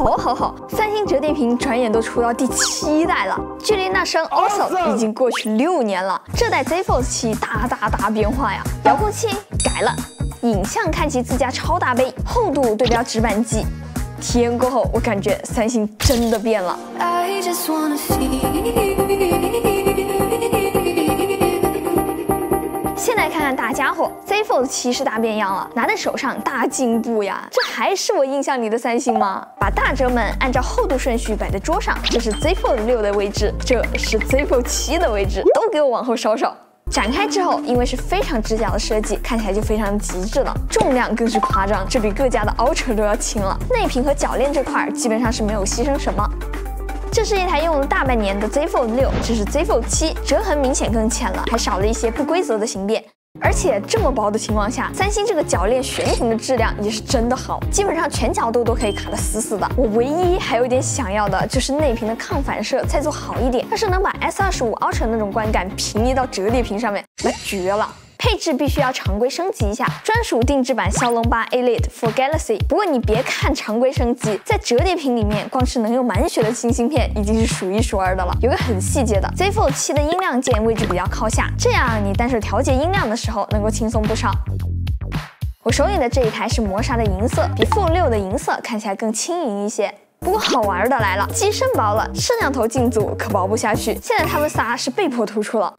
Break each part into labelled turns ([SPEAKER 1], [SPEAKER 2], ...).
[SPEAKER 1] 好，三星折叠屏转眼都出到第7代了，距离那声 Awesome 已经过去6年了。这代 Z Fold 7大变化呀！遥控器改了，影像看齐自家超大杯，厚度对标直板机。体验过后，我感觉三星真的变了。现在看看大家伙 ，Z Fold 7是大变样了，拿在手上大进步呀！这还是我印象里的三星吗？把大折门按照厚度顺序摆在桌上，这是 Z Fold 6的位置，这是 Z Fold 7的位置，都给我往后稍。展开之后，因为是非常直角的设计，看起来就非常极致了。重量更是夸张，这比各家的 Ultra 都要轻了。内屏和铰链这块基本上是没有牺牲什么。这是一台用了大半年的 Z Fold 6，这是 Z Fold 7，折痕明显更浅了，还少了一些不规则的形变。而且这么薄的情况下，三星这个铰链悬停的质量也是真的好，基本上全角度都可以卡得死死的。我唯一还有点想要的就是内屏的抗反射再做好一点，要是能把 S25 Ultra 那种观感平移到折叠屏上面，那绝了。配置必须要常规升级一下，专属定制版骁龙8 Elite for Galaxy。不过你别看常规升级，在折叠屏里面，光是能用满血的新芯片已经是数一数二的了。有个很细节的 ，Z Fold 7的音量键位置比较靠下，这样你单手调节音量的时候能够轻松不少。我手里的这一台是磨砂的银色，比 Fold 6的银色看起来更轻盈一些。不过好玩的来了，机身薄了，摄像头镜组可薄不下去。现在他们仨是被迫突出了。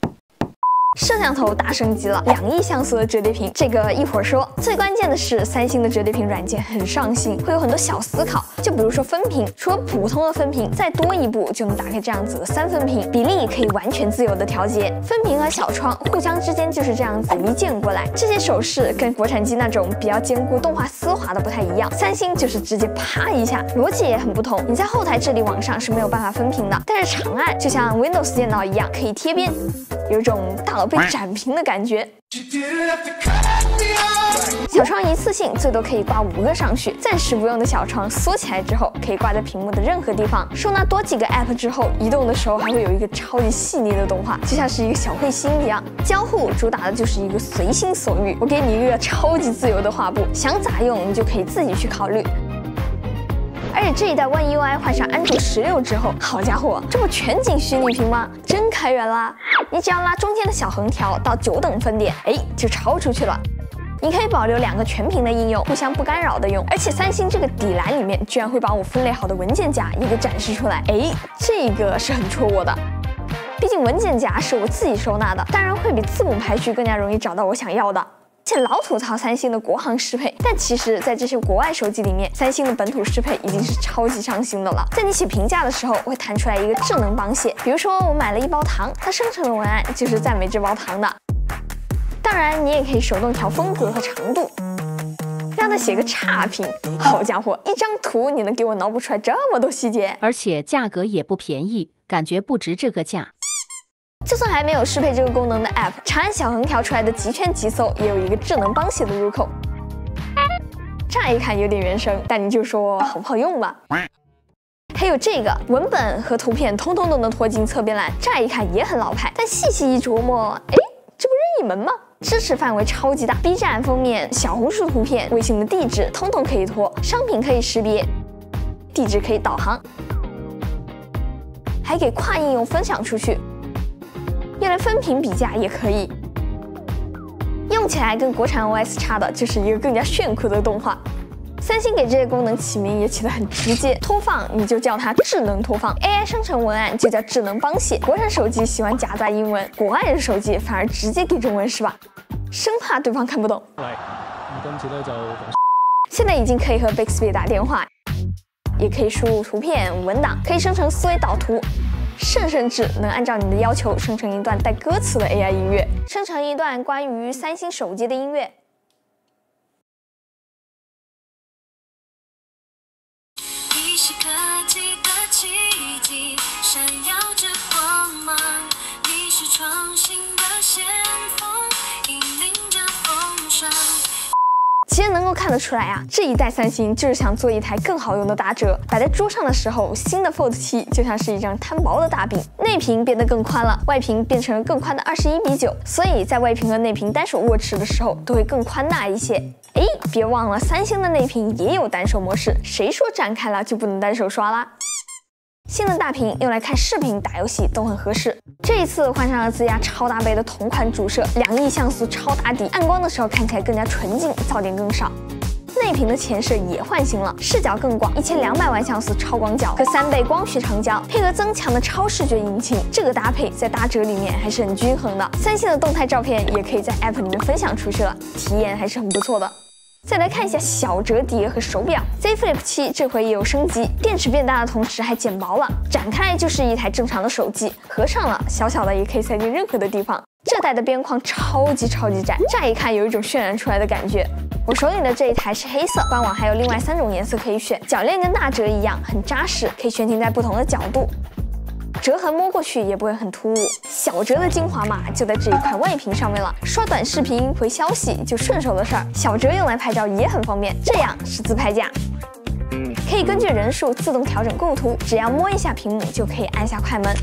[SPEAKER 1] 摄像头大升级了，2亿像素的折叠屏，这个一会儿说。最关键的是，三星的折叠屏软件很上心，会有很多小思考。就比如说分屏，除了普通的分屏，再多一步就能打开这样子的3分屏，比例可以完全自由的调节。分屏和小窗互相之间就是这样子一键过来。这些手势跟国产机那种比较兼顾动画丝滑的不太一样，三星就是直接啪一下，逻辑也很不同。你在后台这里往上是没有办法分屏的，但是长按就像 Windows 电脑一样可以贴边，有一种大佬被展屏的感觉。小窗一次性最多可以挂5个上去，暂时不用的小窗缩起来之后可以挂在屏幕的任何地方。收纳多几个 app 之后，移动的时候还会有一个超级细腻的动画，就像是一个小彗星一样。交互主打的就是一个随心所欲，我给你一个超级自由的画布，想咋用你就可以自己去考虑。而且这一代 One UI 换上安卓16之后，好家伙，这不全景虚拟屏吗？真开源啦！你只要拉中间的小横条到9等分点，就超出去了。你可以保留2个全屏的应用，互相不干扰的用。而且三星这个底栏里面居然会把我分类好的文件夹也给展示出来，这个是很戳我的。毕竟文件夹是我自己收纳的，当然会比字母排序更加容易找到我想要的。且老吐槽三星的国行适配，但其实，在这些国外手机里面，三星的本土适配已经是超级上心的了。在你写评价的时候，会弹出来一个智能帮写，比如说我买了1包糖，它生成的文案就是赞美这包糖的。当然，你也可以手动调风格和长度，让它写个差评。好家伙，一张图你能给我脑补出来这么多细节，
[SPEAKER 2] 而且价格也不便宜，感觉不值这个价。
[SPEAKER 1] 就算还没有适配这个功能的 App， 长按小横条出来的极圈极搜也有一个智能帮写的入口。乍一看有点原生，但你就说好不好用吧。还有这个文本和图片通通都能拖进侧边栏，乍一看也很老派，但细细一琢磨，这不任意门吗？支持范围超级大 ，B 站封面、小红书图片、微信的地址通通可以拖，商品可以识别，地址可以导航，还给跨应用分享出去。用来分屏比价也可以，用起来跟国产 OS 差的就是一个更加炫酷的动画。三星给这些功能起名也起得很直接，拖放你就叫它智能拖放 ，AI 生成文案就叫智能帮写。国产手机喜欢夹杂英文，国外的手机反而直接给中文是吧？生怕对方看不懂。现在已经可以和 Bixby 打电话，也可以输入图片、文档，可以生成思维导图。甚至能按照你的要求生成一段带歌词的 AI 音乐，生成一段关于三星手机的音乐。你是科技的奇迹，闪耀着光芒，你是创新的先锋，引领着风尚。其其实能够看得出来啊，这一代三星就是想做一台更好用的大折，摆在桌上的时候，新的 Fold 7就像是一张摊薄的大饼，内屏变得更宽了，外屏变成了更宽的21:9，所以在外屏和内屏单手握持的时候都会更宽大一些。哎，别忘了三星的内屏也有单手模式，谁说展开了就不能单手刷啦？新的大屏用来看视频、打游戏都很合适。这一次换上了自家超大杯的同款主摄，2亿像素超大底，暗光的时候看起来更加纯净，噪点更少。内屏的前摄也换新了，视角更广，1200万像素超广角和3倍光学长焦，配合增强的超视觉引擎，这个搭配在大折里面还是很均衡的。三星的动态照片也可以在 App 里面分享出去了，体验还是很不错的。再来看一下小折叠和手表 ，Z Flip 7这回也有升级，电池变大的同时还减薄了，展开来就是一台正常的手机，合上了小小的也可以塞进任何的地方。这代的边框超级窄，乍一看有一种渲染出来的感觉。我手里的这一台是黑色，官网还有另外3种颜色可以选，铰链跟大折一样很扎实，可以悬停在不同的角度。折痕摸过去也不会很突兀，小折的精华嘛就在这一块外屏上面了，刷短视频、回消息就顺手的事儿。小折用来拍照也很方便，这样是自拍架，可以根据人数自动调整构图，只要摸一下屏幕就可以按下快门。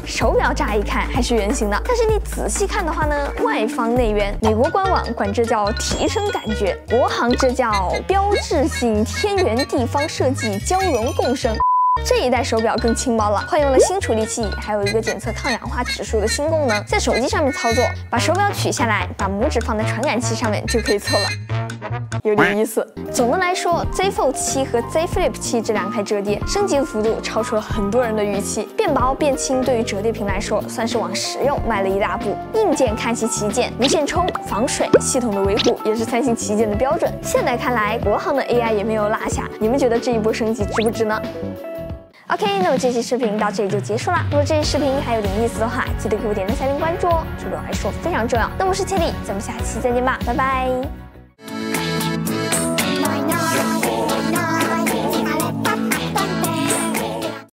[SPEAKER 1] 手表乍一看还是圆形的，但是你仔细看的话呢，外方内圆。美国官网管这叫提升感觉，国行这叫标志性天圆地方设计交融共生。这一代手表更轻薄了，换用了新处理器，还有一个检测抗氧化指数的新功能，在手机上面操作，把手表取下来，把拇指放在传感器上面就可以测了，有点意思。总的来说 ，Z Fold 7和 Z Flip 7这2台折叠升级的幅度超出了很多人的预期，变薄变轻，对于折叠屏来说算是往实用迈了一大步。硬件看齐旗舰，无线充、防水、系统的维护也是三星旗舰的标准。现在看来，国行的 AI 也没有落下，你们觉得这一波升级值不值呢？OK， 那么这期视频到这里就结束啦。如果这期视频还有点意思的话，记得给我点赞、3连关注哦，这对我来说非常重要。那我是千里，咱们下期再见吧，拜拜。